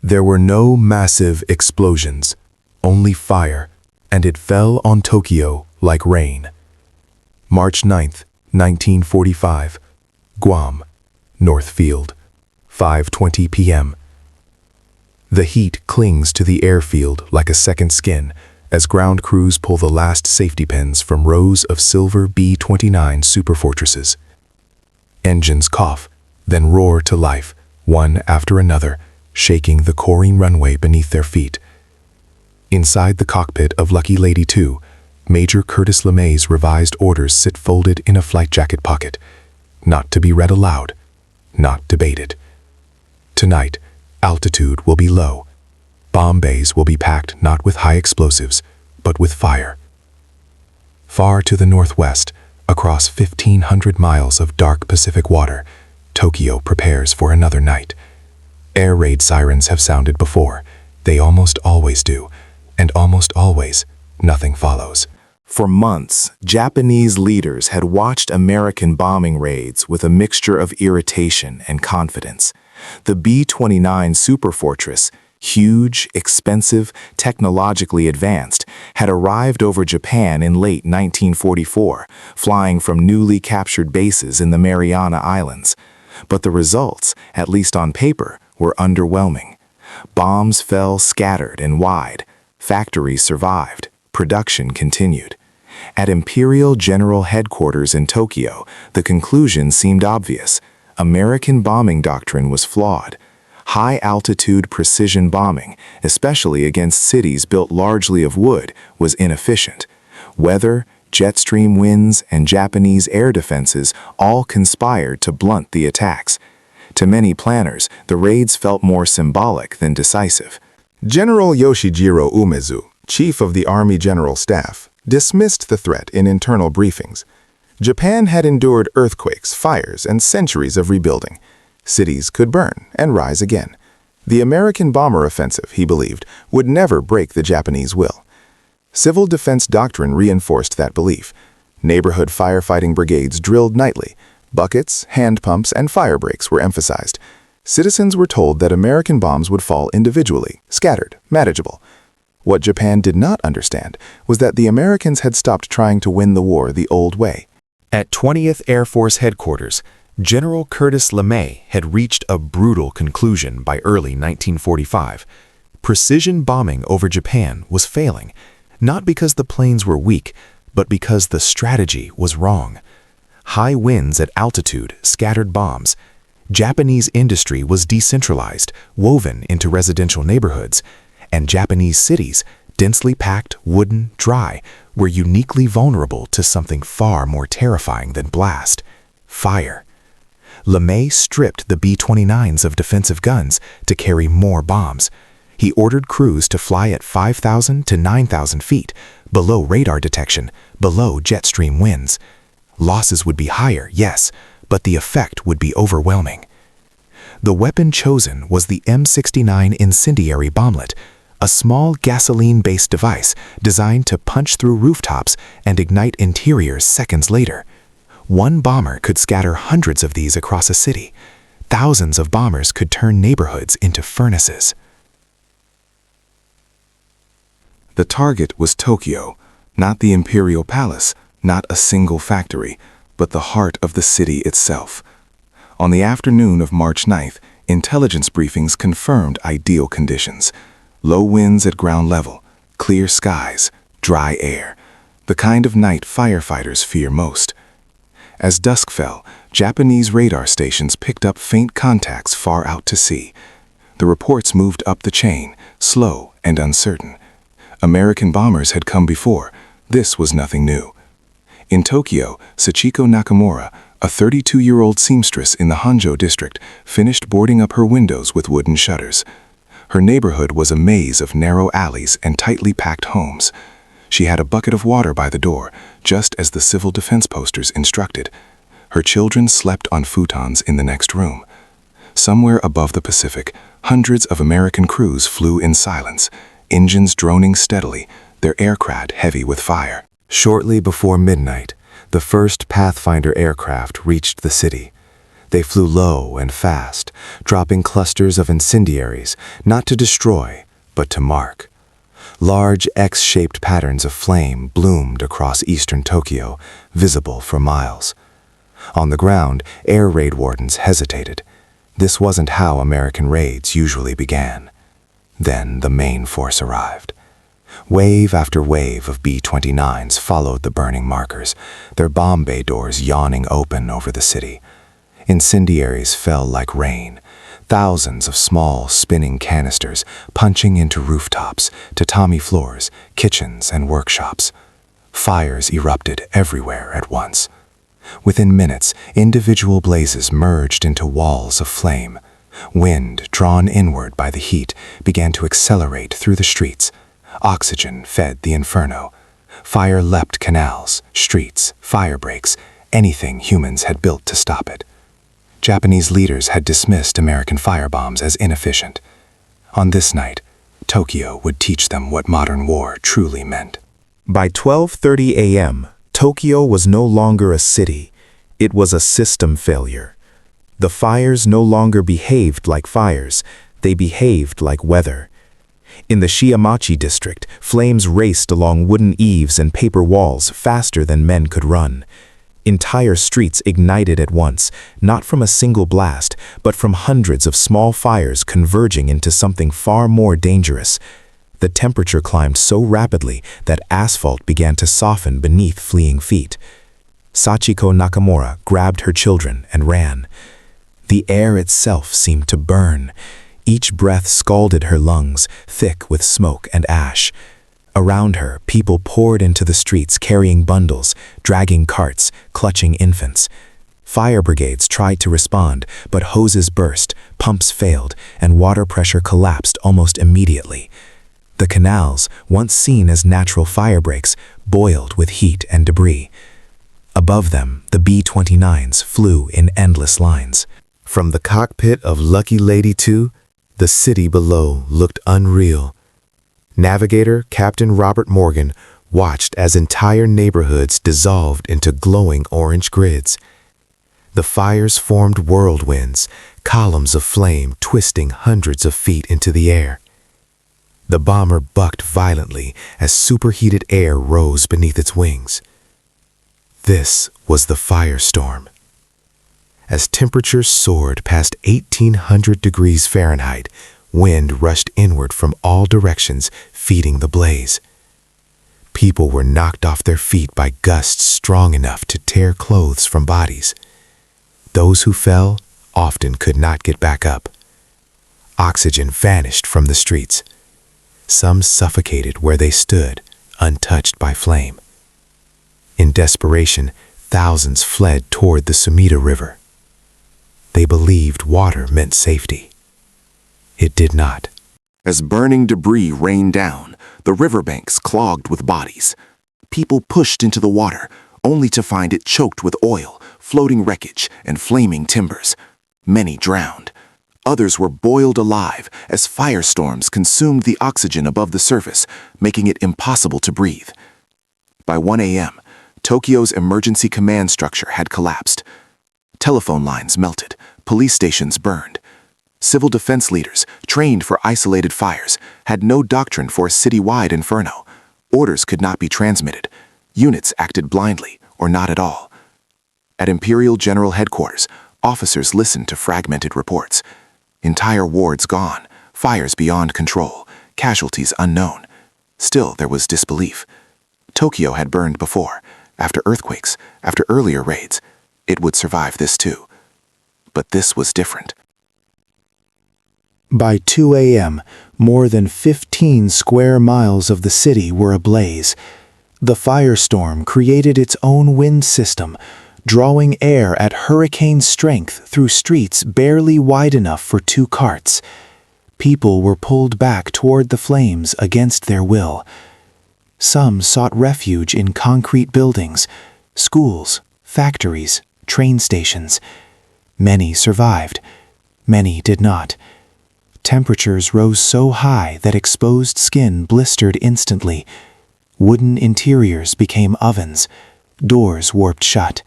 There were no massive explosions, only fire, and it fell on Tokyo like rain. March 9th, 1945, Guam, Northfield, 5:20 p.m. The heat clings to the airfield like a second skin as ground crews pull the last safety pins from rows of silver B-29 Superfortresses. Engines cough, then roar to life, one after another, shaking the coring runway beneath their feet. Inside the cockpit of Lucky Lady 2, Major Curtis LeMay's revised orders sit folded in a flight jacket pocket, not to be read aloud, not debated. Tonight, altitude will be low. Bomb bays will be packed not with high explosives, but with fire. Far to the northwest, across 1,500 miles of dark Pacific water, Tokyo prepares for another night. Air raid sirens have sounded before. They almost always do, and almost always, nothing follows. For months, Japanese leaders had watched American bombing raids with a mixture of irritation and confidence. The B-29 Superfortress, huge, expensive, technologically advanced, had arrived over Japan in late 1944, flying from newly captured bases in the Mariana Islands. But the results, at least on paper, were underwhelming. Bombs fell scattered and wide. Factories survived. Production continued. At Imperial General Headquarters in Tokyo, the conclusion seemed obvious. American bombing doctrine was flawed. High-altitude precision bombing, especially against cities built largely of wood, was inefficient. Weather, jet stream winds, and Japanese air defenses all conspired to blunt the attacks. To many planners, the raids felt more symbolic than decisive. General Yoshijiro Umezu, chief of the Army General Staff, dismissed the threat in internal briefings. Japan had endured earthquakes, fires, and centuries of rebuilding. Cities could burn and rise again. The American bomber offensive, he believed, would never break the Japanese will. Civil defense doctrine reinforced that belief. Neighborhood firefighting brigades drilled nightly. Buckets, hand pumps, and fire breaks were emphasized. Citizens were told that American bombs would fall individually, scattered, manageable. What Japan did not understand was that the Americans had stopped trying to win the war the old way. At 20th Air Force Headquarters, General Curtis LeMay had reached a brutal conclusion by early 1945. Precision bombing over Japan was failing, not because the planes were weak, but because the strategy was wrong. High winds at altitude scattered bombs. Japanese industry was decentralized, woven into residential neighborhoods, and Japanese cities, densely packed, wooden, dry, were uniquely vulnerable to something far more terrifying than blast: fire. LeMay stripped the B-29s of defensive guns to carry more bombs. He ordered crews to fly at 5,000 to 9,000 feet, below radar detection, below jet stream winds. Losses would be higher, yes, but the effect would be overwhelming. The weapon chosen was the M69 incendiary bomblet, a small gasoline-based device designed to punch through rooftops and ignite interiors seconds later. One bomber could scatter hundreds of these across a city. Thousands of bombers could turn neighborhoods into furnaces. The target was Tokyo, not the Imperial Palace, not a single factory, but the heart of the city itself. On the afternoon of March 9th, intelligence briefings confirmed ideal conditions. Low winds at ground level, clear skies, dry air, the kind of night firefighters fear most. As dusk fell, Japanese radar stations picked up faint contacts far out to sea. The reports moved up the chain, slow and uncertain. American bombers had come before. This was nothing new. In Tokyo, Sachiko Nakamura, a 32-year-old seamstress in the Honjo district, finished boarding up her windows with wooden shutters. Her neighborhood was a maze of narrow alleys and tightly packed homes. She had a bucket of water by the door, just as the civil defense posters instructed. Her children slept on futons in the next room. Somewhere above the Pacific, hundreds of American crews flew in silence, engines droning steadily, their aircraft heavy with fire. Shortly before midnight, the first Pathfinder aircraft reached the city. They flew low and fast, dropping clusters of incendiaries, not to destroy, but to mark. Large X-shaped patterns of flame bloomed across eastern Tokyo, visible for miles. On the ground, air raid wardens hesitated. This wasn't how American raids usually began. Then the main force arrived. Wave after wave of B-29s followed the burning markers, their bomb bay doors yawning open over the city. Incendiaries fell like rain, thousands of small, spinning canisters punching into rooftops, tatami floors, kitchens, and workshops. Fires erupted everywhere at once. Within minutes, individual blazes merged into walls of flame. Wind, drawn inward by the heat, began to accelerate through the streets. Oxygen fed the inferno. Fire leapt canals, streets, fire breaks, anything humans had built to stop it. Japanese leaders had dismissed American firebombs as inefficient. On this night, Tokyo would teach them what modern war truly meant. By 12:30 a.m., Tokyo was no longer a city. It was a system failure. The fires no longer behaved like fires. They behaved like weather. In the Shiamachi district, flames raced along wooden eaves and paper walls faster than men could run. Entire streets ignited at once, not from a single blast, but from hundreds of small fires converging into something far more dangerous. The temperature climbed so rapidly that asphalt began to soften beneath fleeing feet. Sachiko Nakamura grabbed her children and ran. The air itself seemed to burn. Each breath scalded her lungs, thick with smoke and ash. Around her, people poured into the streets carrying bundles, dragging carts, clutching infants. Fire brigades tried to respond, but hoses burst, pumps failed, and water pressure collapsed almost immediately. The canals, once seen as natural fire breaks, boiled with heat and debris. Above them, the B-29s flew in endless lines. From the cockpit of Lucky Lady 2, the city below looked unreal. Navigator Captain Robert Morgan watched as entire neighborhoods dissolved into glowing orange grids. The fires formed whirlwinds, columns of flame twisting hundreds of feet into the air. The bomber bucked violently as superheated air rose beneath its wings. This was the firestorm. As temperatures soared past 1800 degrees Fahrenheit, wind rushed inward from all directions, feeding the blaze. People were knocked off their feet by gusts strong enough to tear clothes from bodies. Those who fell often could not get back up. Oxygen vanished from the streets. Some suffocated where they stood, untouched by flame. In desperation, thousands fled toward the Sumida River. They believed water meant safety. It did not. As burning debris rained down, the riverbanks clogged with bodies. People pushed into the water, only to find it choked with oil, floating wreckage, and flaming timbers. Many drowned. Others were boiled alive as firestorms consumed the oxygen above the surface, making it impossible to breathe. By 1 a.m., Tokyo's emergency command structure had collapsed. Telephone lines melted, police stations burned. Civil defense leaders, trained for isolated fires, had no doctrine for a citywide inferno. Orders could not be transmitted. Units acted blindly, or not at all. At Imperial General Headquarters, officers listened to fragmented reports. Entire wards gone, fires beyond control, casualties unknown. Still, there was disbelief. Tokyo had burned before, after earthquakes, after earlier raids. It would survive this too. But this was different. By 2 a.m., more than 15 square miles of the city were ablaze. The firestorm created its own wind system, drawing air at hurricane strength through streets barely wide enough for 2 carts. People were pulled back toward the flames against their will. Some sought refuge in concrete buildings, schools, factories, train stations. Many survived. Many did not. Temperatures rose so high that exposed skin blistered instantly. Wooden interiors became ovens. Doors warped shut.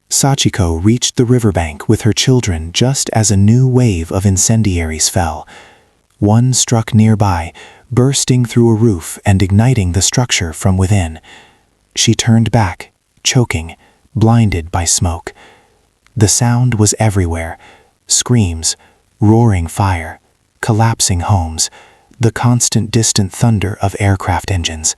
Sachiko reached the riverbank with her children just as a new wave of incendiaries fell. One struck nearby, bursting through a roof and igniting the structure from within. She turned back, choking, blinded by smoke. The sound was everywhere. Screams, roaring fire, collapsing homes, the constant distant thunder of aircraft engines.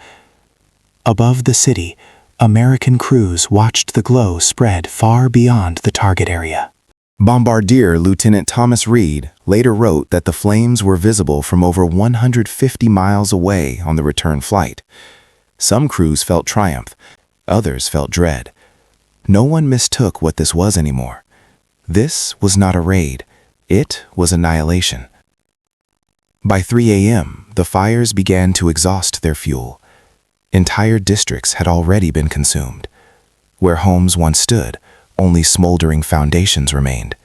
Above the city, American crews watched the glow spread far beyond the target area. Bombardier Lieutenant Thomas Reed later wrote that the flames were visible from over 150 miles away on the return flight. Some crews felt triumph, others felt dread. No one mistook what this was anymore. This was not a raid, it was annihilation. By 3 a.m., the fires began to exhaust their fuel. Entire districts had already been consumed. Where homes once stood, only smoldering foundations remained.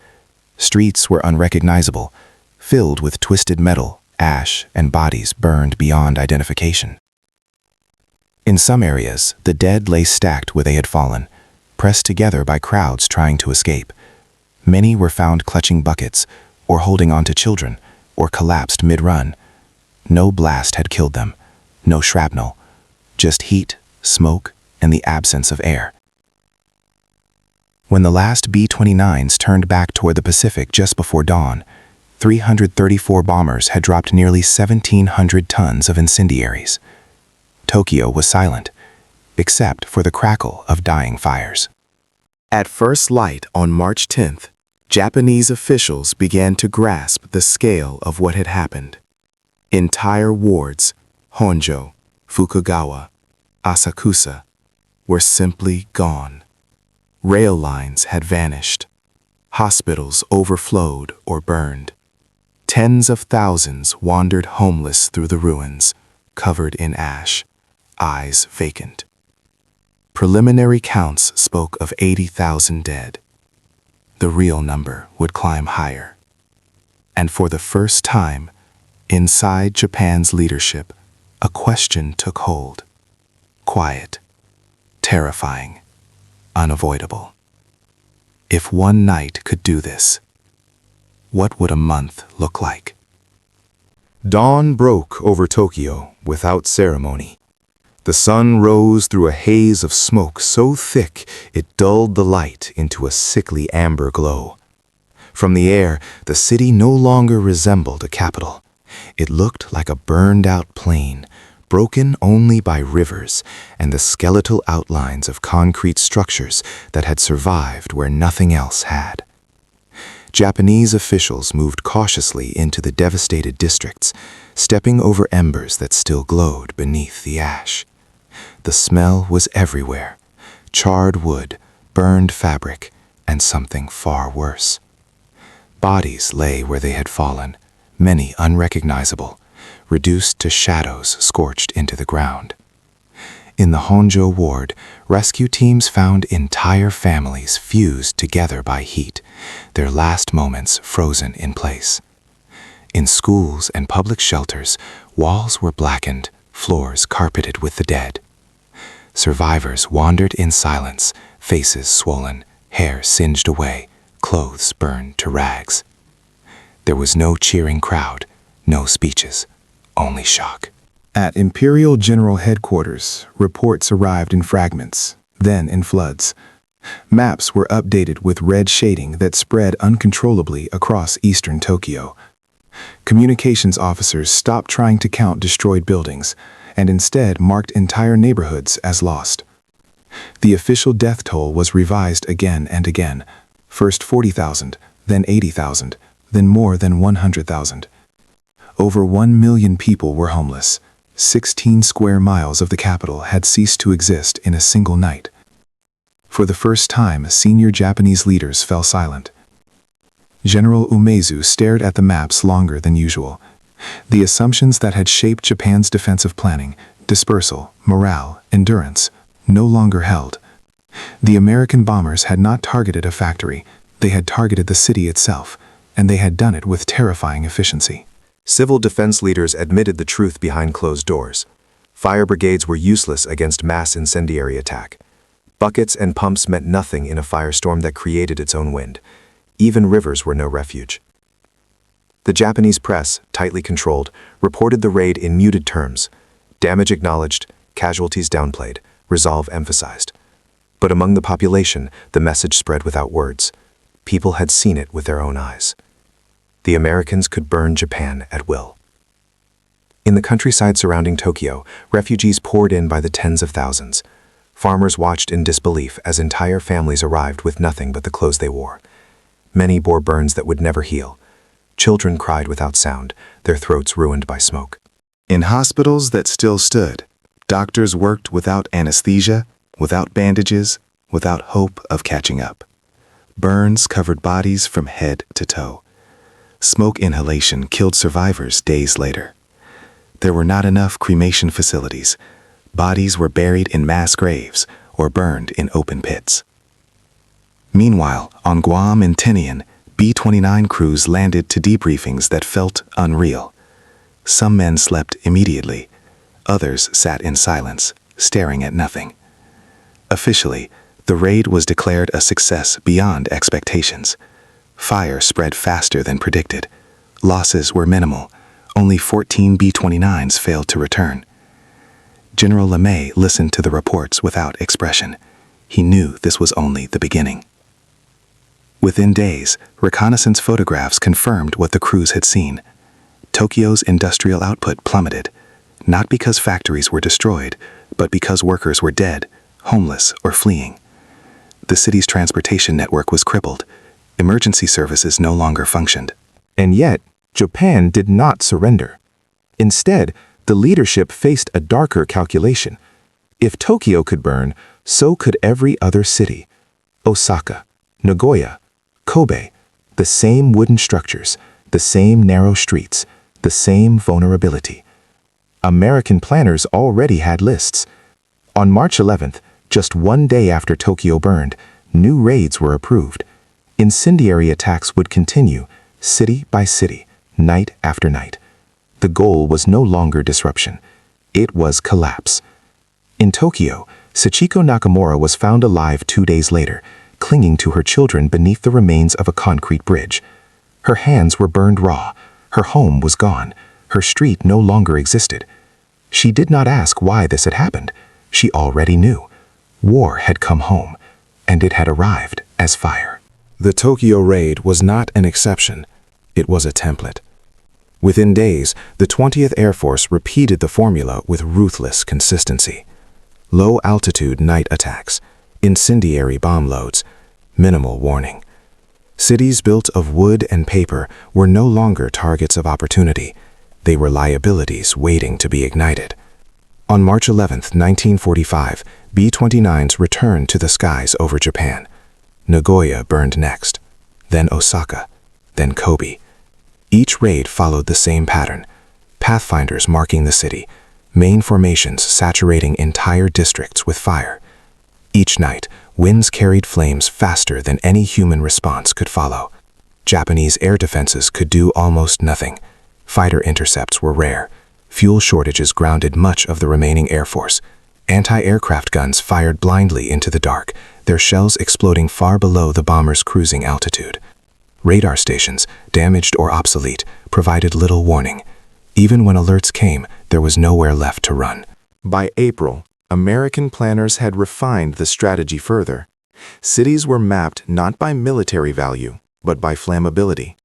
Streets were unrecognizable, filled with twisted metal, ash, and bodies burned beyond identification. In some areas, the dead lay stacked where they had fallen, pressed together by crowds trying to escape. Many were found clutching buckets, or holding on to children, or collapsed mid-run. No blast had killed them, no shrapnel, just heat, smoke, and the absence of air. When the last B-29s turned back toward the Pacific just before dawn, 334 bombers had dropped nearly 1,700 tons of incendiaries. Tokyo was silent, except for the crackle of dying fires. At first light on March 10th, Japanese officials began to grasp the scale of what had happened. Entire wards, Honjo, Fukugawa, Asakusa, were simply gone. Rail lines had vanished. Hospitals overflowed or burned. Tens of thousands wandered homeless through the ruins, covered in ash, eyes vacant. Preliminary counts spoke of 80,000 dead. The real number would climb higher. And for the first time, inside Japan's leadership, a question took hold. Quiet, terrifying, unavoidable. If one night could do this, what would a month look like? Dawn broke over Tokyo without ceremony. The sun rose through a haze of smoke so thick it dulled the light into a sickly amber glow. From the air, the city no longer resembled a capital. It looked like a burned-out plain, broken only by rivers and the skeletal outlines of concrete structures that had survived where nothing else had. Japanese officials moved cautiously into the devastated districts, stepping over embers that still glowed beneath the ash. The smell was everywhere: charred wood, burned fabric, and something far worse. Bodies lay where they had fallen, many unrecognizable, reduced to shadows scorched into the ground. In the Honjo ward, rescue teams found entire families fused together by heat, their last moments frozen in place. In schools and public shelters, walls were blackened, floors carpeted with the dead. Survivors wandered in silence, faces swollen, hair singed away, clothes burned to rags. There was no cheering crowd, no speeches, only shock. At Imperial General Headquarters, reports arrived in fragments, then in floods. Maps were updated with red shading that spread uncontrollably across eastern Tokyo. Communications officers stopped trying to count destroyed buildings, and instead marked entire neighborhoods as lost. The official death toll was revised again and again, first 40,000, then 80,000, then more than 100,000. Over 1 million people were homeless. 16 square miles of the capital had ceased to exist in a single night. For the first time, senior Japanese leaders fell silent. General Umezu stared at the maps longer than usual. The assumptions that had shaped Japan's defensive planning, dispersal, morale, endurance, no longer held. The American bombers had not targeted a factory, they had targeted the city itself, and they had done it with terrifying efficiency. Civil defense leaders admitted the truth behind closed doors. Fire brigades were useless against mass incendiary attack. Buckets and pumps meant nothing in a firestorm that created its own wind. Even rivers were no refuge. The Japanese press, tightly controlled, reported the raid in muted terms. Damage acknowledged, casualties downplayed, resolve emphasized. But among the population, the message spread without words. People had seen it with their own eyes. The Americans could burn Japan at will. In the countryside surrounding Tokyo, refugees poured in by the tens of thousands. Farmers watched in disbelief as entire families arrived with nothing but the clothes they wore. Many bore burns that would never heal. Children cried without sound, their throats ruined by smoke. In hospitals that still stood, doctors worked without anesthesia, without bandages, without hope of catching up. Burns covered bodies from head to toe. Smoke inhalation killed survivors days later. There were not enough cremation facilities. Bodies were buried in mass graves or burned in open pits. Meanwhile, on Guam and Tinian, B-29 crews landed to debriefings that felt unreal. Some men slept immediately. Others sat in silence, staring at nothing. Officially, the raid was declared a success beyond expectations. Fire spread faster than predicted. Losses were minimal. Only 14 B-29s failed to return. General LeMay listened to the reports without expression. He knew this was only the beginning. Within days, reconnaissance photographs confirmed what the crews had seen. Tokyo's industrial output plummeted, not because factories were destroyed, but because workers were dead, homeless, or fleeing. The city's transportation network was crippled. Emergency services no longer functioned. And yet, Japan did not surrender. Instead, the leadership faced a darker calculation. If Tokyo could burn, so could every other city. Osaka, Nagoya, Kobe, the same wooden structures, the same narrow streets, the same vulnerability. American planners already had lists. On March 11th, just one day after Tokyo burned, new raids were approved. Incendiary attacks would continue, city by city, night after night. The goal was no longer disruption. It was collapse. In Tokyo, Sachiko Nakamura was found alive 2 days later, clinging to her children beneath the remains of a concrete bridge. Her hands were burned raw. Her home was gone. Her street no longer existed. She did not ask why this had happened. She already knew. War had come home, and it had arrived as fire. The Tokyo raid was not an exception. It was a template. Within days, the 20th Air Force repeated the formula with ruthless consistency. Low-altitude night attacks, incendiary bomb loads, minimal warning. Cities built of wood and paper were no longer targets of opportunity. They were liabilities waiting to be ignited. On March 11, 1945, B-29s returned to the skies over Japan. Nagoya burned next, then Osaka, then Kobe. Each raid followed the same pattern, pathfinders marking the city, main formations saturating entire districts with fire. Each night, winds carried flames faster than any human response could follow. Japanese air defenses could do almost nothing. Fighter intercepts were rare. Fuel shortages grounded much of the remaining Air Force. Anti-aircraft guns fired blindly into the dark, their shells exploding far below the bomber's cruising altitude. Radar stations, damaged or obsolete, provided little warning. Even when alerts came, there was nowhere left to run. By April, American planners had refined the strategy further. Cities were mapped not by military value, but by flammability.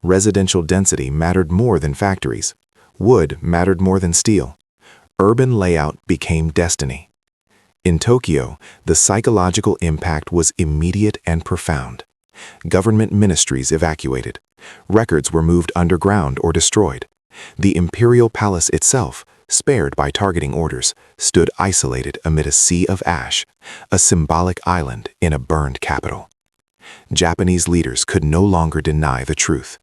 Residential density mattered more than factories. Wood mattered more than steel. Urban layout became destiny. In Tokyo, the psychological impact was immediate and profound. Government ministries evacuated. Records were moved underground or destroyed. The imperial palace itself, spared by targeting orders, stood isolated amid a sea of ash, a symbolic island in a burned capital. Japanese leaders could no longer deny the truth.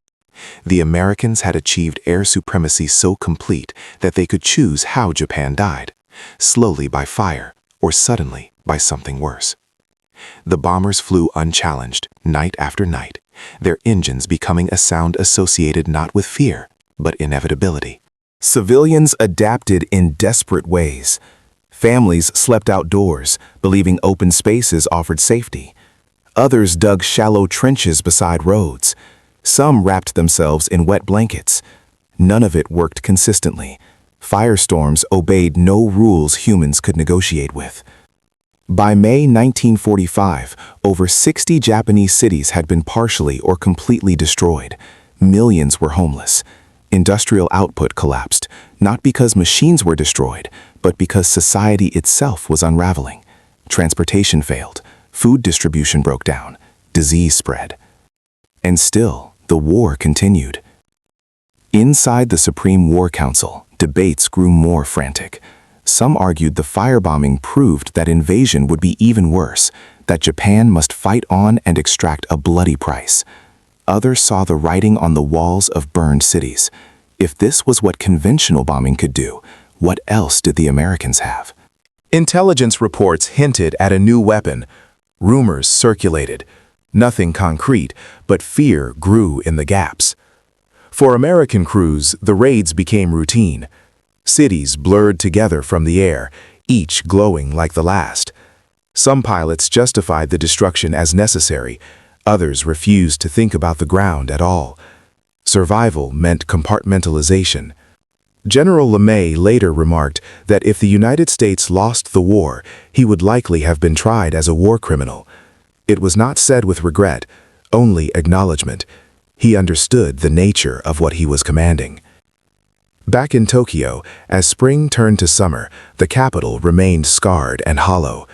The Americans had achieved air supremacy so complete that they could choose how Japan died, slowly by fire or suddenly by something worse. The bombers flew unchallenged, night after night, their engines becoming a sound associated not with fear, but inevitability. Civilians adapted in desperate ways. Families slept outdoors, believing open spaces offered safety. Others dug shallow trenches beside roads. Some wrapped themselves in wet blankets. None of it worked consistently. Firestorms obeyed no rules humans could negotiate with. By May 1945, over 60 Japanese cities had been partially or completely destroyed. Millions were homeless. Industrial output collapsed, not because machines were destroyed, but because society itself was unraveling. Transportation failed, food distribution broke down, disease spread. And still, the war continued. Inside the Supreme War Council, debates grew more frantic. Some argued the firebombing proved that invasion would be even worse, that Japan must fight on and extract a bloody price. Others saw the writing on the walls of burned cities. If this was what conventional bombing could do, what else did the Americans have? Intelligence reports hinted at a new weapon. Rumors circulated. Nothing concrete, but fear grew in the gaps. For American crews, the raids became routine. Cities blurred together from the air, each glowing like the last. Some pilots justified the destruction as necessary. Others refused to think about the ground at all. Survival meant compartmentalization. General LeMay later remarked that if the United States lost the war, he would likely have been tried as a war criminal. It was not said with regret, only acknowledgement. He understood the nature of what he was commanding. Back in Tokyo, as spring turned to summer, the capital remained scarred and hollow.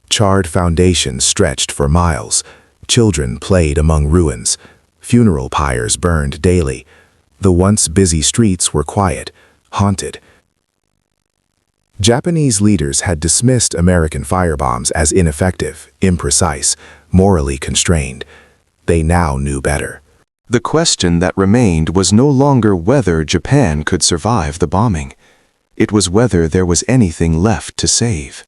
Charred foundations stretched for miles. Children played among ruins. Funeral pyres burned daily. The once busy streets were quiet, haunted. Japanese leaders had dismissed American firebombs as ineffective, imprecise, morally constrained. They now knew better. The question that remained was no longer whether Japan could survive the bombing. It was whether there was anything left to save.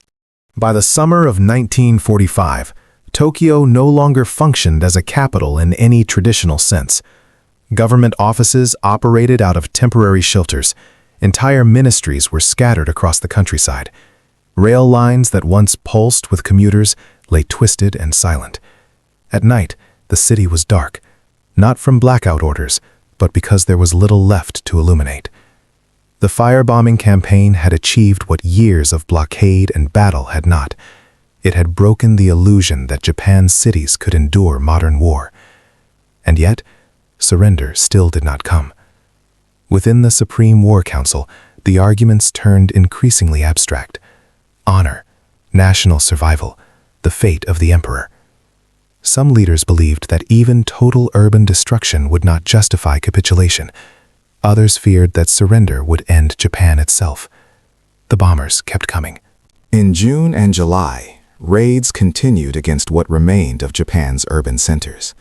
By the summer of 1945, Tokyo no longer functioned as a capital in any traditional sense. Government offices operated out of temporary shelters. Entire ministries were scattered across the countryside. Rail lines that once pulsed with commuters lay twisted and silent. At night, the city was dark, not from blackout orders, but because there was little left to illuminate. The firebombing campaign had achieved what years of blockade and battle had not. It had broken the illusion that Japan's cities could endure modern war. And yet, surrender still did not come. Within the Supreme War Council, the arguments turned increasingly abstract. Honor, national survival, the fate of the emperor. Some leaders believed that even total urban destruction would not justify capitulation. Others feared that surrender would end Japan itself. The bombers kept coming. In June and July, raids continued against what remained of Japan's urban centers.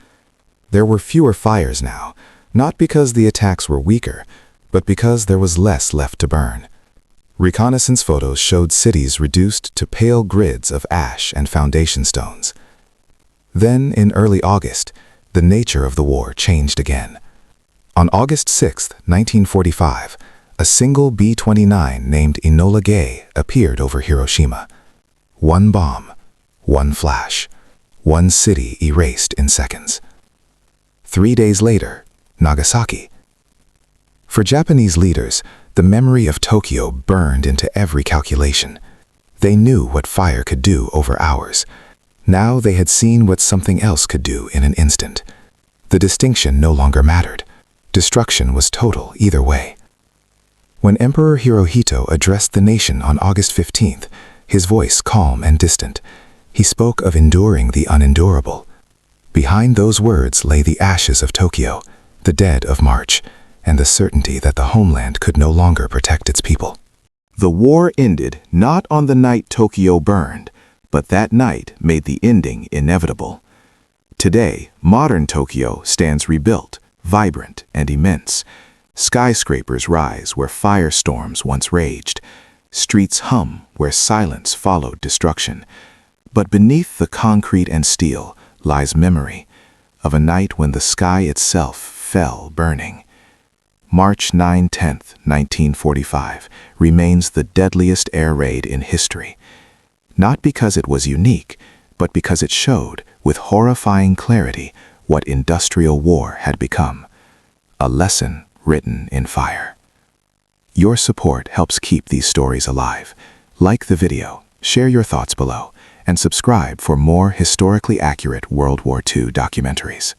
There were fewer fires now, not because the attacks were weaker, but because there was less left to burn. Reconnaissance photos showed cities reduced to pale grids of ash and foundation stones. Then, in early August, the nature of the war changed again. On August 6, 1945, a single B-29 named Enola Gay appeared over Hiroshima. One bomb, one flash, one city erased in seconds. 3 days later, Nagasaki. For Japanese leaders, the memory of Tokyo burned into every calculation. They knew what fire could do over hours. Now they had seen what something else could do in an instant. The distinction no longer mattered. Destruction was total either way. When Emperor Hirohito addressed the nation on August 15th, his voice calm and distant, he spoke of enduring the unendurable. Behind those words lay the ashes of Tokyo, the dead of March, and the certainty that the homeland could no longer protect its people. The war ended not on the night Tokyo burned, but that night made the ending inevitable. Today, modern Tokyo stands rebuilt, vibrant and immense. Skyscrapers rise where firestorms once raged. Streets hum where silence followed destruction. But beneath the concrete and steel lies memory of a night when the sky itself fell burning. March 9-10, 1945, remains the deadliest air raid in history. Not because it was unique, but because it showed, with horrifying clarity, what industrial war had become. A lesson written in fire. Your support helps keep these stories alive. Like the video, share your thoughts below, and subscribe for more historically accurate World War II documentaries.